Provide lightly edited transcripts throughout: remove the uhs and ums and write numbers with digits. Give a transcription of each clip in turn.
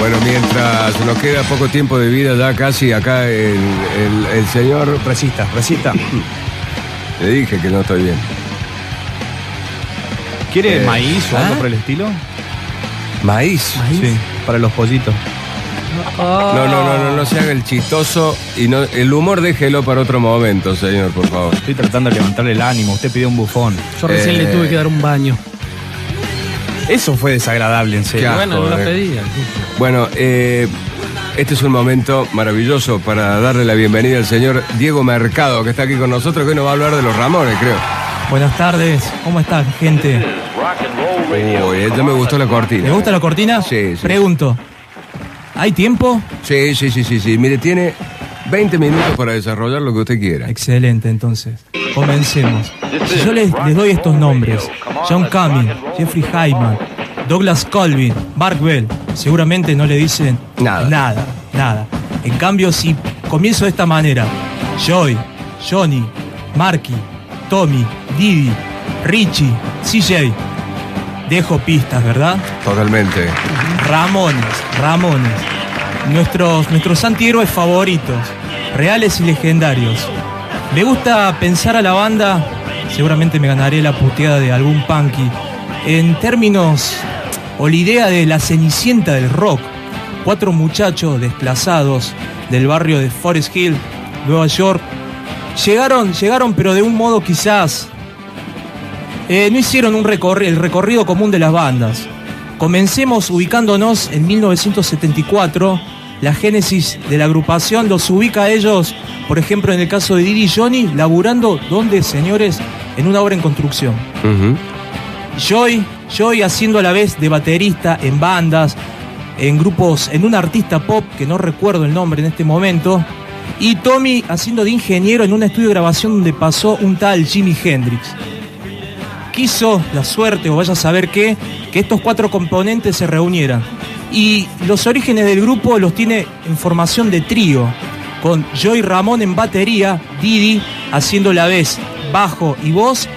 Bueno, mientras nos queda poco tiempo de vida ya casi acá el señor... Resista. Le dije que no estoy bien. ¿Quiere maíz o algo por el estilo? ¿Maíz? Sí, para los pollitos. No se haga el chistoso y no, el humor déjelo para otro momento, señor, por favor. Estoy tratando de levantarle el ánimo, usted pidió un bufón. Yo recién le tuve que dar un baño. Eso fue desagradable, en serio. Bueno, no lo pedía. Bueno, este es un momento maravilloso para darle la bienvenida al señor Diego Mercado, que está aquí con nosotros, que hoy nos va a hablar de los Ramones, creo. Buenas tardes, ¿cómo están, gente? Uy, ya me gustó la cortina. ¿Le gusta la cortina? Sí. Pregunto, ¿hay tiempo? Sí. Mire, tiene 20 minutos para desarrollar lo que usted quiera. Excelente, entonces. Comencemos. Si yo les doy estos nombres: John Cumming, Jeffrey Hyman, Douglas Colvin, Mark Bell, seguramente no le dicen nada. En cambio, si comienzo de esta manera: Joy, Johnny, Marky, Tommy, Didi, Richie, CJ. Dejo pistas, ¿verdad? Totalmente. Ramones. Nuestros antihéroes favoritos, reales y legendarios. Me gusta pensar a la banda, seguramente me ganaré la puteada de algún punky, en términos o la idea de la Cenicienta del rock. 4 muchachos desplazados del barrio de Forest Hill, Nueva York, llegaron pero de un modo quizás no hicieron el recorrido común de las bandas. Comencemos ubicándonos en 1974. La génesis de la agrupación los ubica a ellos, por ejemplo, en el caso de Didi y Johnny, laburando, ¿dónde, señores? En una obra en construcción. Joy haciendo a la vez de baterista en bandas, en grupos, en un artista pop que no recuerdo el nombre en este momento, y Tommy haciendo de ingeniero en un estudio de grabación donde pasó un tal Jimi Hendrix. Quiso la suerte, o vaya a saber qué, que estos 4 componentes se reunieran. Y los orígenes del grupo los tiene en formación de trío, con Joy Ramón en batería, Didi haciendo la vez, bajo y voz,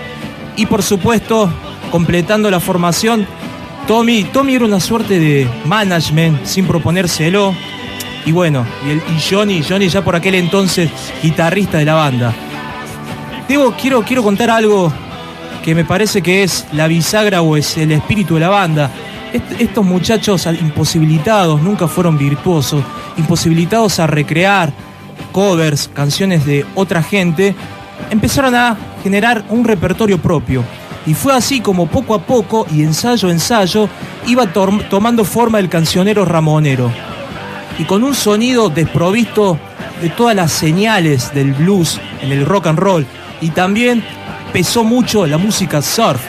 y por supuesto, completando la formación, Tommy era una suerte de management sin proponérselo. Y bueno, y Johnny ya por aquel entonces guitarrista de la banda. Quiero contar algo que me parece que es la bisagra o es el espíritu de la banda. Estos muchachos imposibilitados, nunca fueron virtuosos, imposibilitados a recrear covers, canciones de otra gente, empezaron a generar un repertorio propio. Y fue así como poco a poco y ensayo a ensayo iba tomando forma el cancionero ramonero. Y con un sonido desprovisto de todas las señales del blues en el rock and roll. Y también pesó mucho la música surf.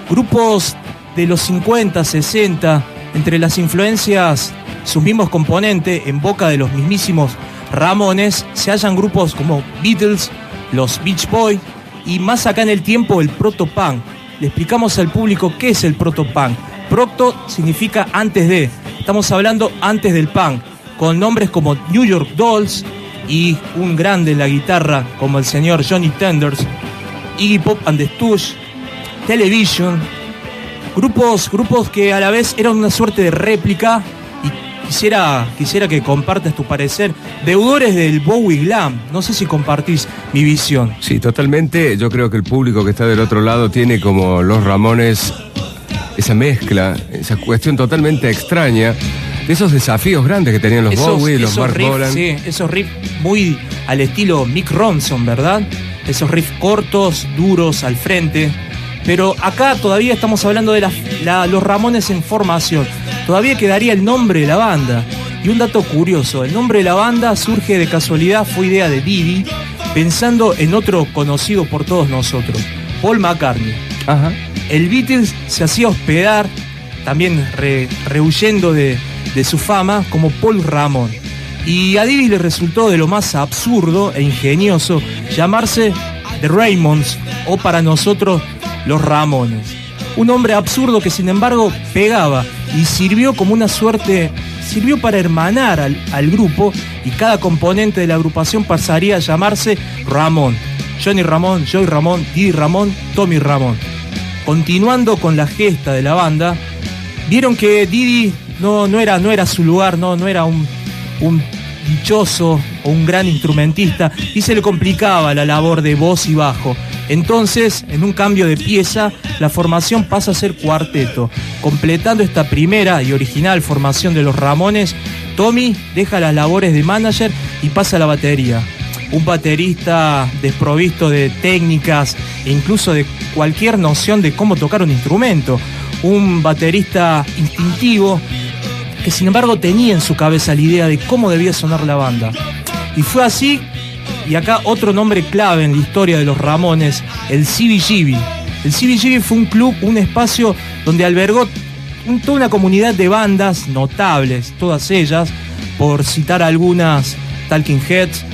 Grupos de los 50, 60, entre las influencias, sus mismos componentes, en boca de los mismísimos Ramones, se hallan grupos como Beatles, los Beach Boys y más acá en el tiempo el proto-punk. Le explicamos al público qué es el proto-punk. Proto significa antes de, estamos hablando antes del punk, con nombres como New York Dolls y un grande en la guitarra como el señor Johnny Thunders, Iggy Pop and the Stooges, Television, grupos que a la vez eran una suerte de réplica, y quisiera que compartas tu parecer, deudores del Bowie Glam. No sé si compartís mi visión. Sí, totalmente. Yo creo que el público que está del otro lado tiene como los Ramones esa mezcla, esa cuestión totalmente extraña de esos desafíos grandes que tenían los Bowie, los Mark Bolan. Sí, esos riffs muy al estilo Mick Ronson, ¿verdad? Esos riffs cortos, duros, al frente. Pero acá todavía estamos hablando de los Ramones en formación. Todavía quedaría el nombre de la banda. Y un dato curioso, el nombre de la banda surge de casualidad, fue idea de Didi, pensando en otro conocido por todos nosotros, Paul McCartney. Ajá. El Beatles se hacía hospedar, también rehuyendo de su fama, como Paul Ramón. Y a Didi le resultó de lo más absurdo e ingenioso llamarse The Raymonds, o para nosotros los Ramones. Un nombre absurdo que sin embargo pegaba y sirvió como una suerte, sirvió para hermanar al grupo, y cada componente de la agrupación pasaría a llamarse Ramón. Johnny Ramón, Joy Ramón, Didi Ramón, Tommy Ramón. Continuando con la gesta de la banda, vieron que Didi no era su lugar, no era un dichoso o un gran instrumentista, y se le complicaba la labor de voz y bajo. Entonces, en un cambio de pieza, la formación pasa a ser cuarteto. Completando esta primera y original formación de los Ramones, Tommy deja las labores de manager y pasa a la batería. Un baterista desprovisto de técnicas e incluso de cualquier noción de cómo tocar un instrumento. Un baterista instintivo que sin embargo tenía en su cabeza la idea de cómo debía sonar la banda. Y fue así, y acá otro nombre clave en la historia de los Ramones, el CBGB. El CBGB fue un club, un espacio donde albergó toda una comunidad de bandas notables, todas ellas, por citar algunas, Talking Heads,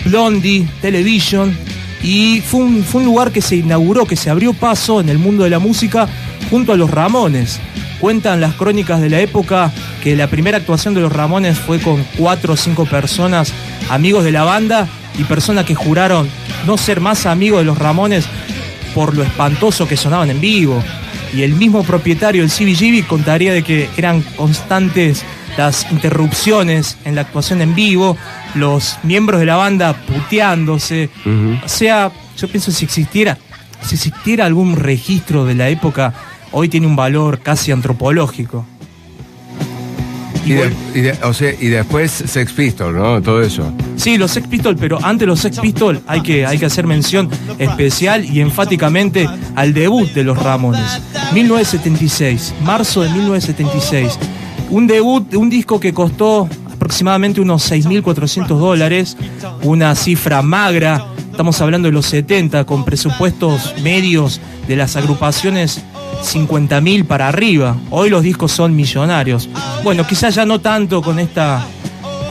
Blondie, Television, y fue un lugar que se inauguró, que se abrió paso en el mundo de la música junto a los Ramones. Cuentan las crónicas de la época que la primera actuación de los Ramones fue con 4 o 5 personas, amigos de la banda y personas que juraron no ser más amigos de los Ramones por lo espantoso que sonaban en vivo. Y el mismo propietario del CBGB contaría de que eran constantes las interrupciones en la actuación en vivo, los miembros de la banda puteándose. O sea, yo pienso si existiera algún registro de la época, hoy tiene un valor casi antropológico. Y después Sex Pistols, ¿no? Todo eso. Sí, los Sex Pistols, pero antes de los Sex Pistols hay que hacer mención especial y enfáticamente al debut de los Ramones. 1976, marzo de 1976. Un debut, un disco que costó aproximadamente unos $6.400, una cifra magra. Estamos hablando de los 70, con presupuestos medios de las agrupaciones 50.000 para arriba. Hoy los discos son millonarios. Bueno, quizás ya no tanto con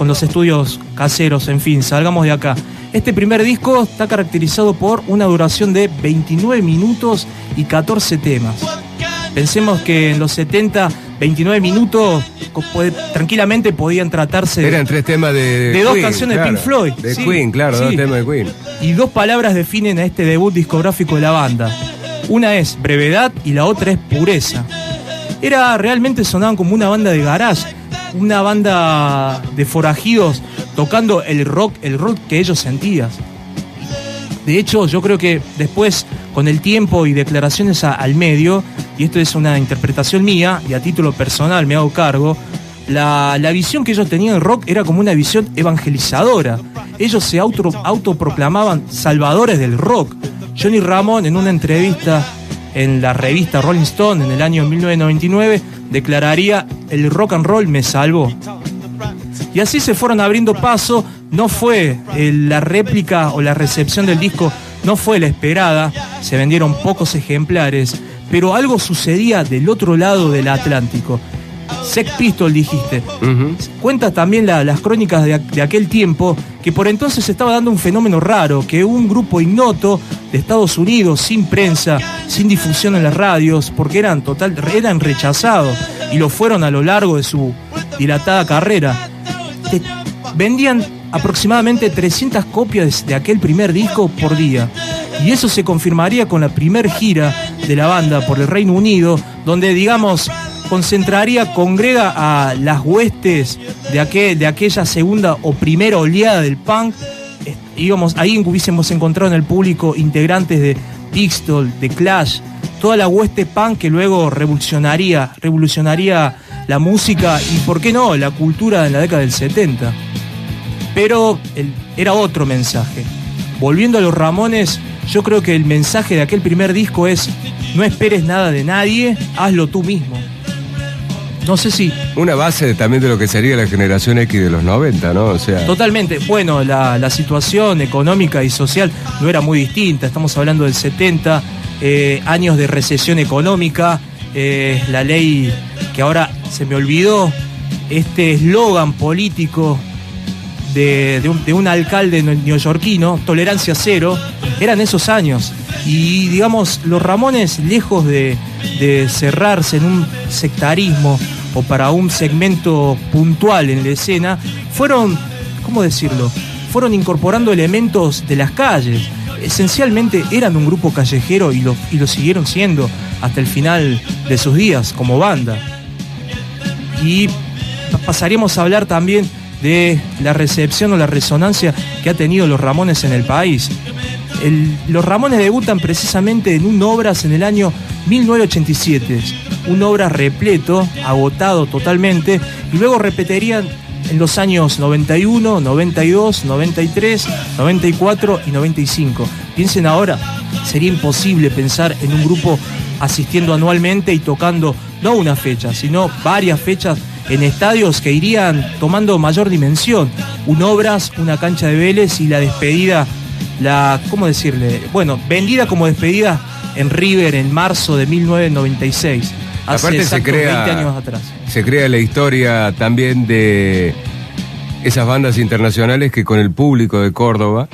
los estudios caseros, en fin, salgamos de acá. Este primer disco está caracterizado por una duración de 29 minutos y 14 temas. Pensemos que en los 70, 29 minutos tranquilamente podían tratarse eran 3 temas de 2 Queen, canciones claro, de Pink Floyd. De sí, Queen, claro, sí. 2 temas de Queen. Y 2 palabras definen a este debut discográfico de la banda. Una es brevedad y la otra es pureza. Realmente sonaban como una banda de garage, una banda de forajidos tocando el rock que ellos sentían. De hecho, yo creo que después, con el tiempo y declaraciones al medio, y esto es una interpretación mía y a título personal me hago cargo, la visión que ellos tenían del rock era como una visión evangelizadora. Ellos se autoproclamaban salvadores del rock. Johnny Ramone, en una entrevista en la revista Rolling Stone en el año 1999, declararía: el rock and roll me salvó. Y así se fueron abriendo paso. No fue la réplica o la recepción del disco, no fue la esperada, se vendieron pocos ejemplares, pero algo sucedía del otro lado del Atlántico. Sex Pistols, dijiste. Cuenta también las crónicas de aquel tiempo que por entonces se estaba dando un fenómeno raro, que un grupo ignoto de Estados Unidos, sin prensa, sin difusión en las radios, porque eran rechazados y lo fueron a lo largo de su dilatada carrera. Vendían aproximadamente 300 copias de aquel primer disco por día. Y eso se confirmaría con la primer gira de la banda por el Reino Unido, donde, digamos, congrega a las huestes de aquella segunda o primera oleada del punk. Ahí hubiésemos encontrado en el público integrantes de Pistols, de Clash, toda la hueste punk que luego revolucionaría la música y, ¿por qué no?, la cultura en la década del 70. Pero era otro mensaje. Volviendo a los Ramones, yo creo que el mensaje de aquel primer disco es: no esperes nada de nadie, hazlo tú mismo. No sé si... Una base también de lo que sería la generación X de los 90, ¿no? O sea... Totalmente. Bueno, la situación económica y social no era muy distinta. Estamos hablando del 70, años de recesión económica, la ley que ahora se me olvidó, este eslogan político de un alcalde neoyorquino, tolerancia cero, eran esos años. Y digamos, los Ramones, lejos de cerrarse en un sectarismo o para un segmento puntual en la escena, fueron, ¿cómo decirlo?, fueron incorporando elementos de las calles. Esencialmente eran un grupo callejero y lo siguieron siendo hasta el final de sus días como banda. Y pasaríamos a hablar también de la recepción o la resonancia que ha tenido los Ramones en el país. Los Ramones debutan precisamente en un Obras en el año 1987, un Obras repleto, agotado totalmente, y luego repetirían en los años 91, 92, 93, 94 y 95. Piensen ahora, sería imposible pensar en un grupo asistiendo anualmente y tocando no una fecha, sino varias fechas en estadios que irían tomando mayor dimensión. Un Obras, una cancha de Vélez y la despedida, ¿cómo decirle? Bueno, vendida como despedida en River en marzo de 1996. Hace aparte se crea 20 años atrás. Se crea la historia también de esas bandas internacionales que con el público de Córdoba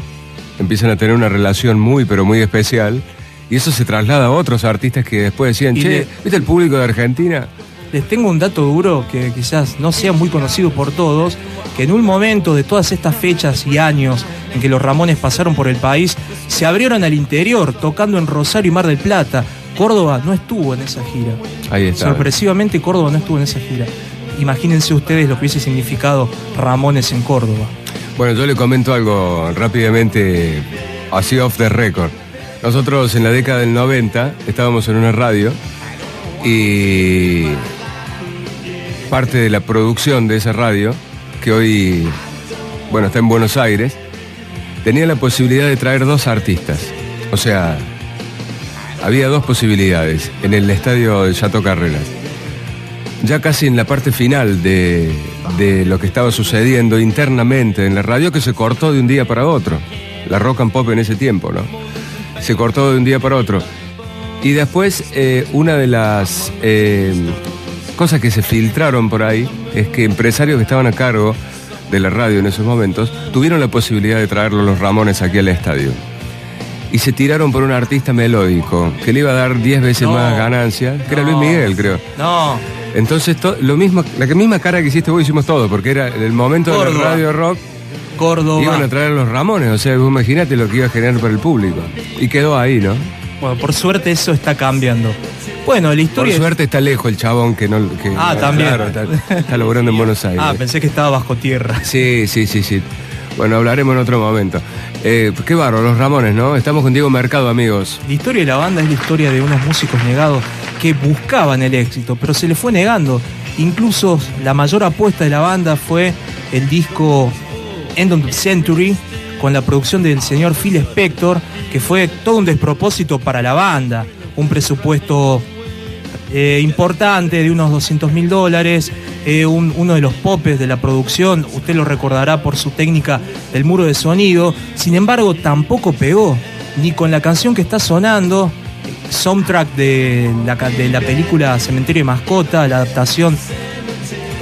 empiezan a tener una relación muy, pero muy especial. Y eso se traslada a otros artistas que después decían, ¿viste el público de Argentina? Les tengo un dato duro que quizás no sea muy conocido por todos, que en un momento de todas estas fechas y años en que los Ramones pasaron por el país, se abrieron al interior, tocando en Rosario y Mar del Plata. Córdoba no estuvo en esa gira. Ahí está. Sorpresivamente Córdoba no estuvo en esa gira. Imagínense ustedes lo que hubiese significado Ramones en Córdoba. Bueno, yo le comento algo rápidamente, así off the record. Nosotros en la década del 90 estábamos en una radio y parte de la producción de esa radio, que hoy, bueno, está en Buenos Aires, tenía la posibilidad de traer 2 artistas. O sea, había 2 posibilidades en el estadio de Chateau Carreras. Ya casi en la parte final de lo que estaba sucediendo internamente en la radio, que se cortó de un día para otro. La rock and pop en ese tiempo, ¿no? Se cortó de un día para otro. Y después, una de las cosas que se filtraron por ahí es que empresarios que estaban a cargo de la radio en esos momentos tuvieron la posibilidad de traerlo los Ramones aquí al estadio. Y se tiraron por un artista melódico que le iba a dar 10 veces más ganancia, que era Luis Miguel, creo. No. Entonces, lo mismo, la misma cara que hiciste vos hicimos todo, porque era el momento Córdoba. de la radio rock. Córdoba. Iban a traer a los Ramones, o sea, imagínate lo que iba a generar para el público. Y quedó ahí, ¿no? Bueno, por suerte eso está cambiando. Bueno, la historia... Por suerte está lejos el chabón que no... también. Claro, está laburando en Buenos Aires. Pensé que estaba bajo tierra. Sí. Bueno, hablaremos en otro momento. Qué bárbaro, los Ramones, ¿no? Estamos con Diego Mercado, amigos. La historia de la banda es la historia de unos músicos negados que buscaban el éxito, pero se les fue negando. Incluso la mayor apuesta de la banda fue el disco End of the Century, con la producción del señor Phil Spector, que fue todo un despropósito para la banda. Un presupuesto importante de unos $200.000, uno de los popes de la producción, usted lo recordará por su técnica del muro de sonido. Sin embargo, tampoco pegó, ni con la canción que está sonando, soundtrack de la película Cementerio de Mascota, la adaptación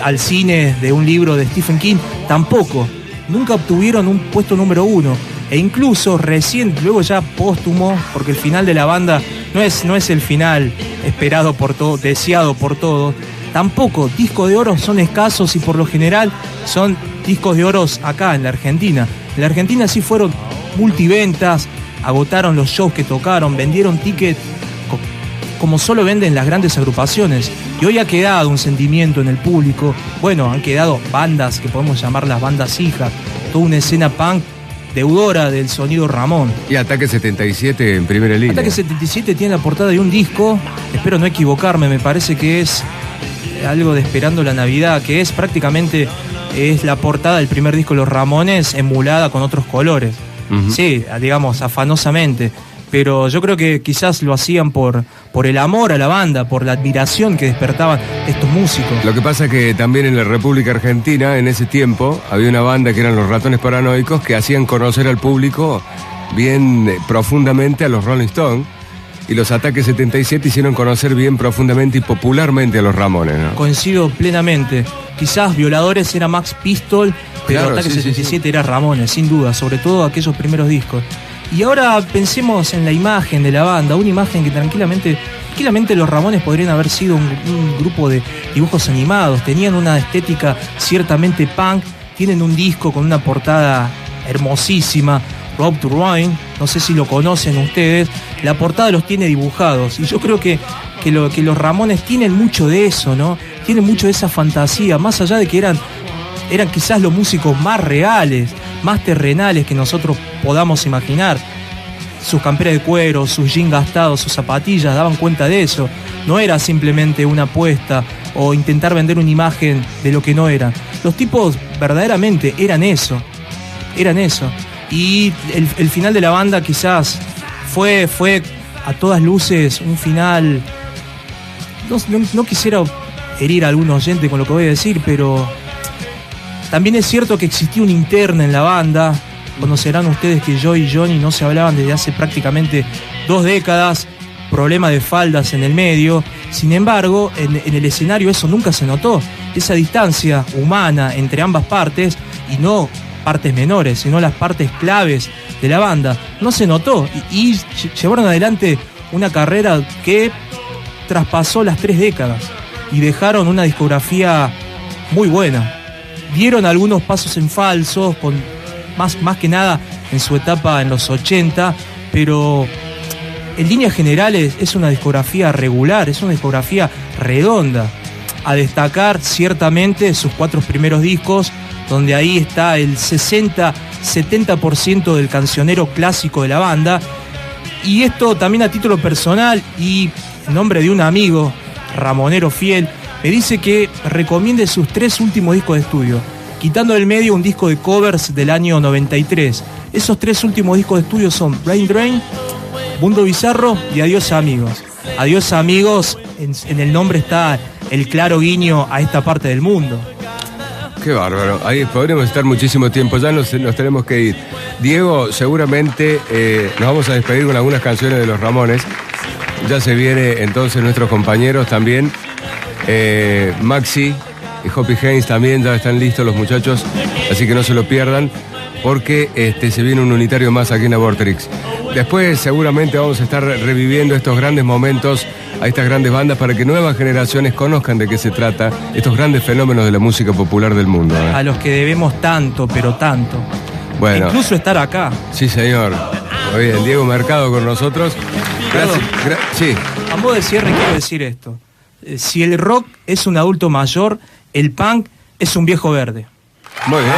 al cine de un libro de Stephen King, tampoco. Nunca obtuvieron un puesto número 1. E incluso recién, luego ya póstumo, porque el final de la banda no es el final esperado por todos, deseado por todos. Tampoco, discos de oro son escasos y por lo general son discos de oro acá en la Argentina. En la Argentina sí fueron multiventas, agotaron los shows que tocaron, vendieron tickets como solo venden las grandes agrupaciones. Y hoy ha quedado un sentimiento en el público. Bueno, han quedado bandas que podemos llamar las bandas hijas, toda una escena punk deudora del sonido Ramón. Y Ataque 77 en primera línea. Ataque 77 tiene la portada de un disco, espero no equivocarme, me parece que es algo de Esperando la Navidad, que es prácticamente la portada del primer disco de los Ramones emulada con otros colores. Uh-huh. Sí, digamos, afanosamente. Pero yo creo que quizás lo hacían por el amor a la banda, por la admiración que despertaban estos músicos. Lo que pasa es que también en la República Argentina, en ese tiempo, había una banda que eran los Ratones Paranoicos, que hacían conocer al público bien profundamente a los Rolling Stones, y los Ataques 77 hicieron conocer bien profundamente y popularmente a los Ramones, ¿no? Coincido plenamente. Quizás Violadores era Max Pistol, pero claro, Ataque sí, 77 sí. Era Ramones, sin duda, sobre todo aquellos primeros discos. Y ahora pensemos en la imagen de la banda, una imagen que tranquilamente los Ramones podrían haber sido un grupo de dibujos animados, tenían una estética ciertamente punk, tienen un disco con una portada hermosísima, Road to Ruin, no sé si lo conocen ustedes, la portada los tiene dibujados, y yo creo que los Ramones tienen mucho de eso, ¿no? tiene mucho de esa fantasía, más allá de que eran quizás los músicos más reales, más terrenales que nosotros podamos imaginar. Sus camperas de cuero, sus jeans gastados, sus zapatillas daban cuenta de eso. No era simplemente una apuesta o intentar vender una imagen de lo que no eran. Los tipos verdaderamente eran eso. Y el final de la banda quizás fue a todas luces un final... No quisiera herir a algún oyente con lo que voy a decir, pero también es cierto que existía una interna en la banda. Conocerán ustedes que Joey y Johnny no se hablaban desde hace prácticamente 2 décadas, problema de faldas en el medio. Sin embargo, en el escenario eso nunca se notó, esa distancia humana entre ambas partes, y no partes menores, sino las partes claves de la banda, no se notó, y llevaron adelante una carrera que traspasó las 3 décadas y dejaron una discografía muy buena. Dieron algunos pasos en falso, más que nada en su etapa en los 80, pero en líneas generales es una discografía regular, es una discografía redonda. A destacar ciertamente sus 4 primeros discos, donde ahí está el 60-70% del cancionero clásico de la banda. Y esto también a título personal y en nombre de un amigo, ramonero fiel, me dice que recomiende sus 3 últimos discos de estudio, quitando del medio un disco de covers del año 93. Esos 3 últimos discos de estudio son Brain Drain, Mundo Bizarro y Adiós Amigos. Adiós Amigos, en el nombre está el claro guiño a esta parte del mundo. Qué bárbaro. Ahí podríamos estar muchísimo tiempo. Ya nos tenemos que ir. Diego, seguramente nos vamos a despedir con algunas canciones de los Ramones. Ya se viene entonces nuestros compañeros también. Maxi y Hoppy Haynes también ya están listos los muchachos. Así que no se lo pierdan, porque se viene un unitario más aquí en Abortrix. Después seguramente vamos a estar reviviendo estos grandes momentos a estas grandes bandas para que nuevas generaciones conozcan de qué se trata estos grandes fenómenos de la música popular del mundo. A los que debemos tanto, pero tanto. Bueno. Incluso estar acá. Sí, señor. Muy bien, Diego Mercado con nosotros. Gracias. Sí. A modo de cierre quiero decir esto. Si el rock es un adulto mayor, el punk es un viejo verde. Muy bien.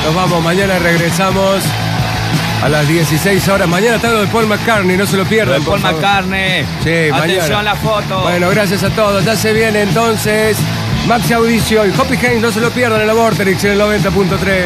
Nos vamos, mañana regresamos a las 16 horas. Mañana está lo de Paul McCartney, no se lo pierdan. Paul McCartney. Sí, atención mañana. A la foto. Bueno, gracias a todos. Ya se viene entonces Maxi Audicio y Hoppy Haynes, no se lo pierdan en la Vorterix en el 90.3.